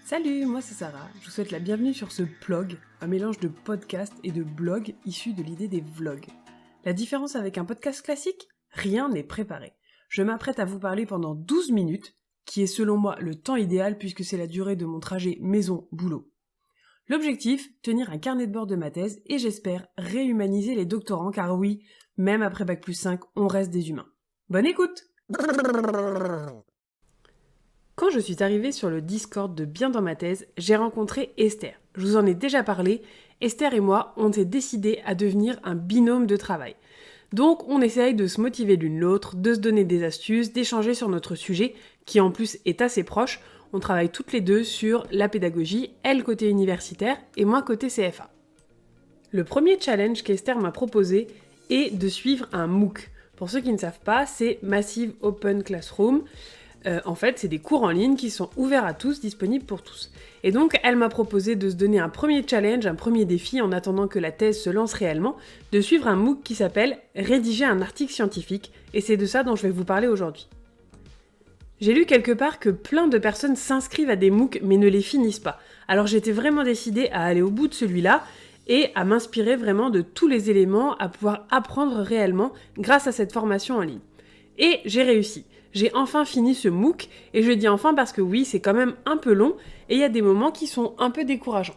Salut, moi c'est Sarah, je vous souhaite la bienvenue sur ce blog, un mélange de podcast et de blog issu de l'idée des vlogs. La différence avec un podcast classique ? Rien n'est préparé. Je m'apprête à vous parler pendant 12 minutes, qui est selon moi le temps idéal puisque c'est la durée de mon trajet maison-boulot. L'objectif, tenir un carnet de bord de ma thèse et j'espère réhumaniser les doctorants car oui, même après Bac+5, on reste des humains. Bonne écoute! Quand je suis arrivée sur le Discord de Bien dans ma thèse, j'ai rencontré Esther. Je vous en ai déjà parlé, Esther et moi, on s'est décidé à devenir un binôme de travail. Donc on essaye de se motiver l'une l'autre, de se donner des astuces, d'échanger sur notre sujet, qui en plus est assez proche. On travaille toutes les deux sur la pédagogie, elle côté universitaire et moi côté CFA. Le premier challenge qu'Esther m'a proposé est de suivre un MOOC. Pour ceux qui ne savent pas, c'est Massive Open Classroom. En fait, c'est des cours en ligne qui sont ouverts à tous, disponibles pour tous. Et donc, elle m'a proposé de se donner un premier challenge, un premier défi, en attendant que la thèse se lance réellement, de suivre un MOOC qui s'appelle « Rédiger un article scientifique », et c'est de ça dont je vais vous parler aujourd'hui. J'ai lu quelque part que plein de personnes s'inscrivent à des MOOC, mais ne les finissent pas. Alors j'étais vraiment décidée à aller au bout de celui-là, et à m'inspirer vraiment de tous les éléments, à pouvoir apprendre réellement grâce à cette formation en ligne. Et j'ai réussi. J'ai enfin fini ce MOOC, et je dis enfin parce que oui, c'est quand même un peu long, et il y a des moments qui sont un peu décourageants.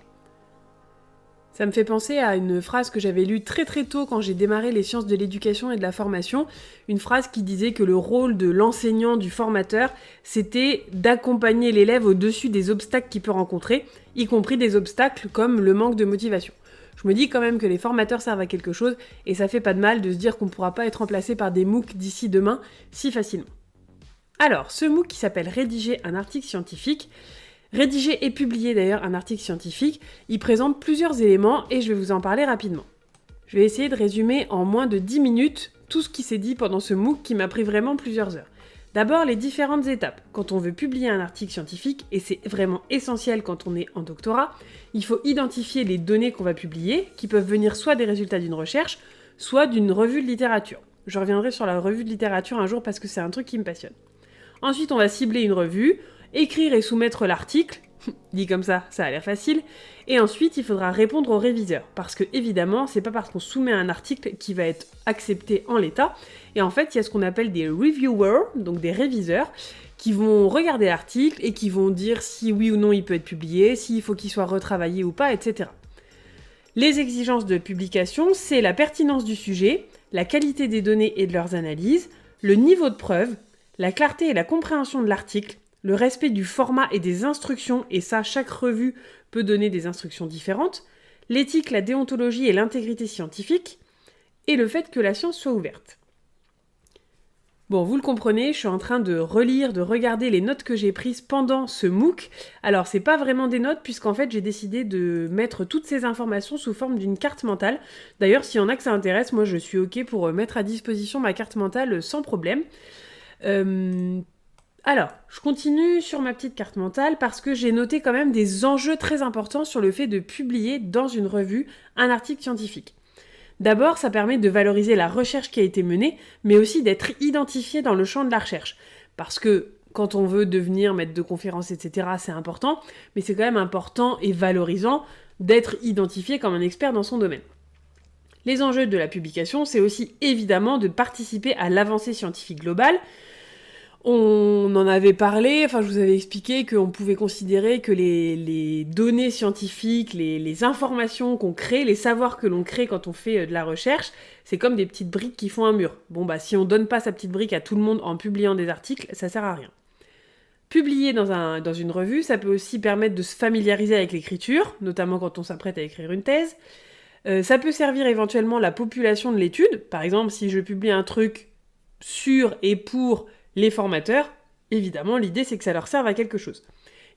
Ça me fait penser à une phrase que j'avais lue très très tôt quand j'ai démarré les sciences de l'éducation et de la formation, une phrase qui disait que le rôle de l'enseignant, du formateur, c'était d'accompagner l'élève au-dessus des obstacles qu'il peut rencontrer, y compris des obstacles comme le manque de motivation. Je me dis quand même que les formateurs servent à quelque chose, et ça fait pas de mal de se dire qu'on ne pourra pas être remplacé par des MOOC d'ici demain si facilement. Alors, ce MOOC qui s'appelle « Rédiger un article scientifique », rédiger et publier d'ailleurs un article scientifique, il présente plusieurs éléments et je vais vous en parler rapidement. Je vais essayer de résumer en moins de 10 minutes tout ce qui s'est dit pendant ce MOOC qui m'a pris vraiment plusieurs heures. D'abord, les différentes étapes. Quand on veut publier un article scientifique, et c'est vraiment essentiel quand on est en doctorat, il faut identifier les données qu'on va publier, qui peuvent venir soit des résultats d'une recherche, soit d'une revue de littérature. Je reviendrai sur la revue de littérature un jour parce que c'est un truc qui me passionne. Ensuite, on va cibler une revue, écrire et soumettre l'article, dit comme ça, ça a l'air facile, et ensuite, il faudra répondre aux réviseurs, parce que évidemment, c'est pas parce qu'on soumet un article qui va être accepté en l'état, et en fait, il y a ce qu'on appelle des reviewers, donc des réviseurs, qui vont regarder l'article et qui vont dire si oui ou non il peut être publié, s'il faut qu'il soit retravaillé ou pas, etc. Les exigences de publication, c'est la pertinence du sujet, la qualité des données et de leurs analyses, le niveau de preuve, la clarté et la compréhension de l'article, le respect du format et des instructions, et ça, chaque revue peut donner des instructions différentes, l'éthique, la déontologie et l'intégrité scientifique, et le fait que la science soit ouverte. Bon, vous le comprenez, je suis en train de relire, de regarder les notes que j'ai prises pendant ce MOOC. Alors, c'est pas vraiment des notes, puisqu'en fait, j'ai décidé de mettre toutes ces informations sous forme d'une carte mentale. D'ailleurs, s'il y en a que ça intéresse, moi, je suis OK pour mettre à disposition ma carte mentale sans problème. Alors, je continue sur ma petite carte mentale parce que j'ai noté quand même des enjeux très importants sur le fait de publier dans une revue un article scientifique. D'abord, ça permet de valoriser la recherche qui a été menée, mais aussi d'être identifié dans le champ de la recherche. Parce que quand on veut devenir maître de conférence, etc., c'est important, mais c'est quand même important et valorisant d'être identifié comme un expert dans son domaine. Les enjeux de la publication, c'est aussi évidemment de participer à l'avancée scientifique globale. On en avait parlé, je vous avais expliqué qu'on pouvait considérer que les données scientifiques, les informations qu'on crée, les savoirs que l'on crée quand on fait de la recherche, c'est comme des petites briques qui font un mur. Bon si on donne pas sa petite brique à tout le monde en publiant des articles, ça sert à rien. Publier dans une revue, ça peut aussi permettre de se familiariser avec l'écriture, notamment quand on s'apprête à écrire une thèse. Ça peut servir éventuellement la population de l'étude. Par exemple, si je publie un truc sur et pour les formateurs, évidemment, l'idée c'est que ça leur serve à quelque chose.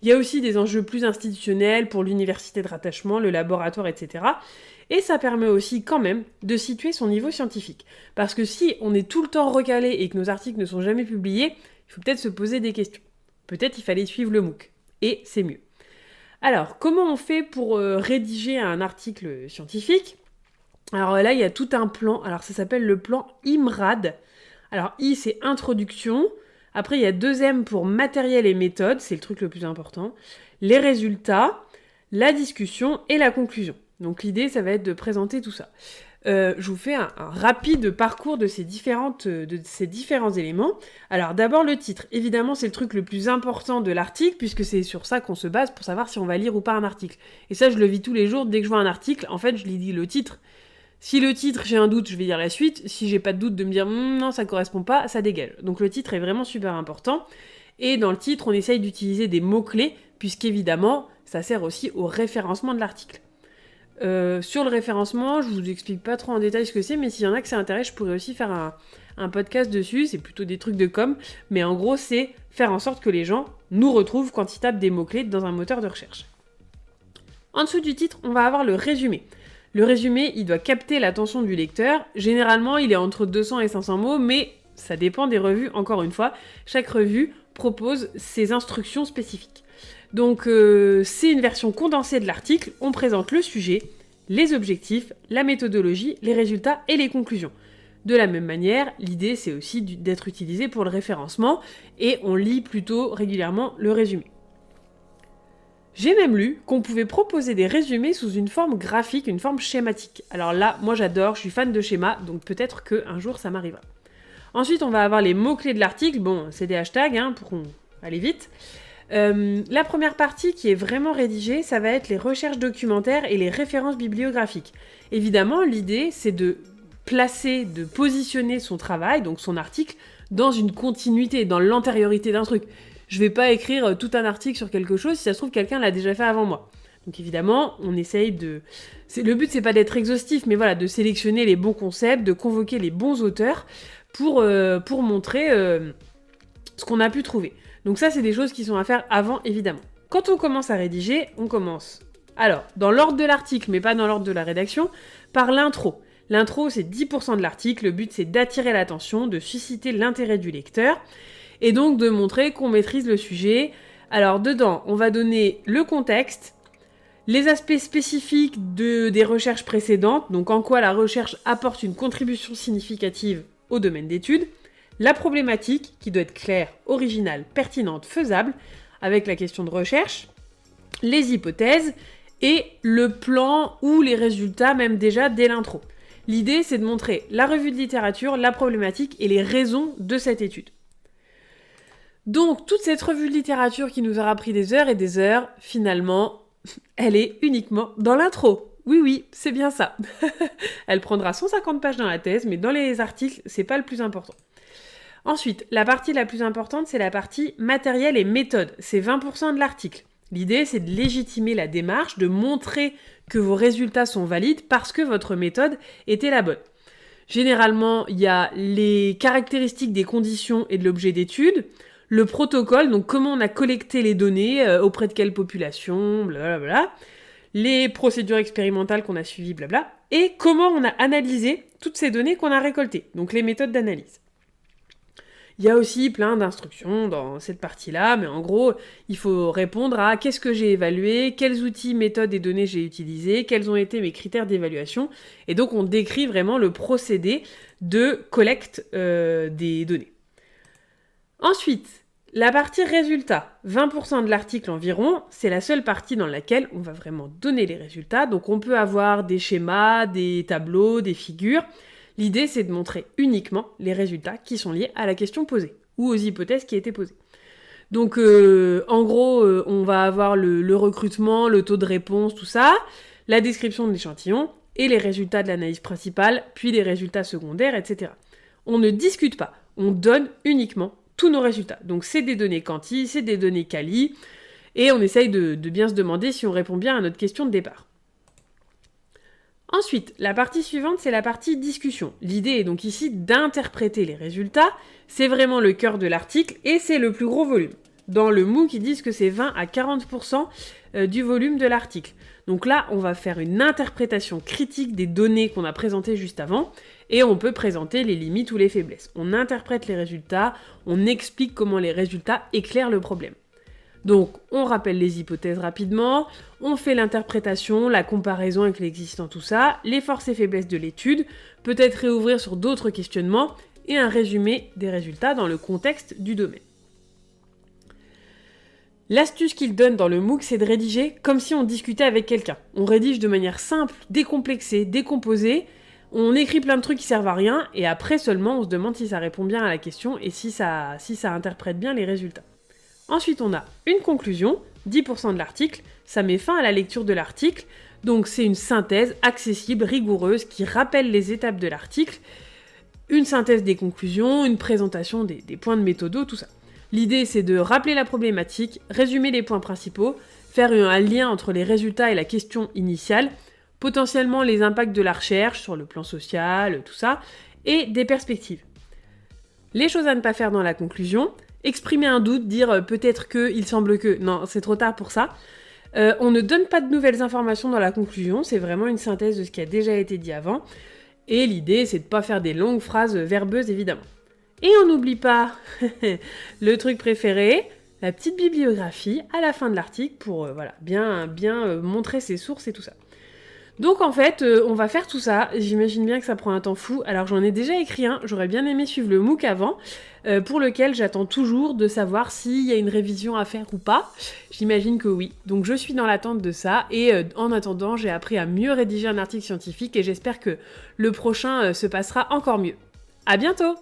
Il y a aussi des enjeux plus institutionnels pour l'université de rattachement, le laboratoire, etc. Et ça permet aussi quand même de situer son niveau scientifique. Parce que si on est tout le temps recalé et que nos articles ne sont jamais publiés, il faut peut-être se poser des questions. Peut-être il fallait suivre le MOOC. Et c'est mieux. Alors, comment on fait pour rédiger un article scientifique ? Alors là, il y a tout un plan. Alors ça s'appelle le plan IMRAD. Alors I, c'est introduction. Après, il y a 2 M pour matériel et méthode, c'est le truc le plus important. Les résultats, la discussion et la conclusion. Donc l'idée, ça va être de présenter tout ça. Je vous fais un rapide parcours de ces différents éléments. Alors d'abord le titre. Évidemment, c'est le truc le plus important de l'article, puisque c'est sur ça qu'on se base pour savoir si on va lire ou pas un article. Et ça, je le vis tous les jours. Dès que je vois un article, en fait, je lis le titre. Si le titre, j'ai un doute, je vais lire la suite. Si j'ai pas de doute de me dire non, ça correspond pas, ça dégage. Donc le titre est vraiment super important. Et dans le titre, on essaye d'utiliser des mots-clés, puisqu'évidemment, ça sert aussi au référencement de l'article. Sur le référencement, je vous explique pas trop en détail ce que c'est, mais s'il y en a que ça intéresse, je pourrais aussi faire un podcast dessus. C'est plutôt des trucs de com, mais en gros, c'est faire en sorte que les gens nous retrouvent quand ils tapent des mots-clés dans un moteur de recherche. En dessous du titre, on va avoir le résumé. Le résumé, il doit capter l'attention du lecteur. Généralement, il est entre 200 et 500 mots, mais ça dépend des revues, encore une fois. Chaque revue propose ses instructions spécifiques. Donc, c'est une version condensée de l'article. On présente le sujet, les objectifs, la méthodologie, les résultats et les conclusions. De la même manière, l'idée, c'est aussi d'être utilisé pour le référencement, et on lit plutôt régulièrement le résumé. J'ai même lu qu'on pouvait proposer des résumés sous une forme graphique, une forme schématique. Alors là, moi j'adore, je suis fan de schémas, donc peut-être qu'un jour ça m'arrivera. Ensuite, on va avoir les mots-clés de l'article. Bon, c'est des hashtags, pour aller vite. La première partie qui est vraiment rédigée, ça va être les recherches documentaires et les références bibliographiques. Évidemment, l'idée, c'est de placer, de positionner son travail, donc son article, dans une continuité, dans l'antériorité d'un truc. Je vais pas écrire tout un article sur quelque chose si ça se trouve quelqu'un l'a déjà fait avant moi. Donc évidemment, on essaye de... Le but, c'est pas d'être exhaustif, mais voilà, de sélectionner les bons concepts, de convoquer les bons auteurs pour montrer ce qu'on a pu trouver. Donc ça, c'est des choses qui sont à faire avant, évidemment. Quand on commence à rédiger, on commence, alors, dans l'ordre de l'article, mais pas dans l'ordre de la rédaction, par l'intro. L'intro, c'est 10% de l'article. Le but, c'est d'attirer l'attention, de susciter l'intérêt du lecteur, et donc de montrer qu'on maîtrise le sujet. Alors, dedans, on va donner le contexte, les aspects spécifiques des recherches précédentes, donc en quoi la recherche apporte une contribution significative au domaine d'étude, la problématique, qui doit être claire, originale, pertinente, faisable, avec la question de recherche, les hypothèses, et le plan ou les résultats, même déjà dès l'intro. L'idée, c'est de montrer la revue de littérature, la problématique et les raisons de cette étude. Donc, toute cette revue de littérature qui nous aura pris des heures et des heures, finalement, elle est uniquement dans l'intro. Oui, c'est bien ça. Elle prendra 150 pages dans la thèse, mais dans les articles, c'est pas le plus important. Ensuite, la partie la plus importante, c'est la partie matériel et méthode. C'est 20% de l'article. L'idée, c'est de légitimer la démarche, de montrer que vos résultats sont valides parce que votre méthode était la bonne. Généralement, il y a les caractéristiques des conditions et de l'objet d'étude, le protocole, donc comment on a collecté les données, auprès de quelle population, blablabla, les procédures expérimentales qu'on a suivies, blabla, et comment on a analysé toutes ces données qu'on a récoltées, donc les méthodes d'analyse. Il y a aussi plein d'instructions dans cette partie-là, mais en gros, il faut répondre à qu'est-ce que j'ai évalué, quels outils, méthodes et données j'ai utilisés, quels ont été mes critères d'évaluation, et donc on décrit vraiment le procédé de collecte des données. Ensuite, la partie résultats, 20% de l'article environ, c'est la seule partie dans laquelle on va vraiment donner les résultats, donc on peut avoir des schémas, des tableaux, des figures. L'idée, c'est de montrer uniquement les résultats qui sont liés à la question posée, ou aux hypothèses qui étaient posées. Donc, en gros, on va avoir le recrutement, le taux de réponse, tout ça, la description de l'échantillon, et les résultats de l'analyse principale, puis les résultats secondaires, etc. On ne discute pas, on donne uniquement tous nos résultats. Donc, c'est des données quanti, c'est des données quali, et on essaye de bien se demander si on répond bien à notre question de départ. Ensuite, la partie suivante, c'est la partie discussion. L'idée est donc ici d'interpréter les résultats, c'est vraiment le cœur de l'article et c'est le plus gros volume. Dans le MOOC, ils disent que c'est 20 à 40% du volume de l'article. Donc là, on va faire une interprétation critique des données qu'on a présentées juste avant et on peut présenter les limites ou les faiblesses. On interprète les résultats, on explique comment les résultats éclairent le problème. Donc, on rappelle les hypothèses rapidement, on fait l'interprétation, la comparaison avec l'existant, tout ça, les forces et faiblesses de l'étude, peut-être réouvrir sur d'autres questionnements, et un résumé des résultats dans le contexte du domaine. L'astuce qu'il donne dans le MOOC, c'est de rédiger comme si on discutait avec quelqu'un. On rédige de manière simple, décomplexée, décomposée, on écrit plein de trucs qui servent à rien, et après seulement on se demande si ça répond bien à la question et si ça interprète bien les résultats. Ensuite on a une conclusion, 10% de l'article, ça met fin à la lecture de l'article, donc c'est une synthèse accessible, rigoureuse, qui rappelle les étapes de l'article, une synthèse des conclusions, une présentation des points de méthodo, tout ça. L'idée, c'est de rappeler la problématique, résumer les points principaux, faire un lien entre les résultats et la question initiale, potentiellement les impacts de la recherche sur le plan social, tout ça, et des perspectives. Les choses à ne pas faire dans la conclusion, exprimer un doute, dire peut-être que, il semble que, non, c'est trop tard pour ça. On ne donne pas de nouvelles informations dans la conclusion, c'est vraiment une synthèse de ce qui a déjà été dit avant, et l'idée, c'est de ne pas faire des longues phrases verbeuses, évidemment. Et on n'oublie pas le truc préféré, la petite bibliographie à la fin de l'article pour bien montrer ses sources et tout ça. Donc en fait, on va faire tout ça. J'imagine bien que ça prend un temps fou. Alors j'en ai déjà écrit un, j'aurais bien aimé suivre le MOOC avant, pour lequel j'attends toujours de savoir s'il y a une révision à faire ou pas. J'imagine que oui. Donc je suis dans l'attente de ça, et en attendant, j'ai appris à mieux rédiger un article scientifique, et j'espère que le prochain se passera encore mieux. À bientôt!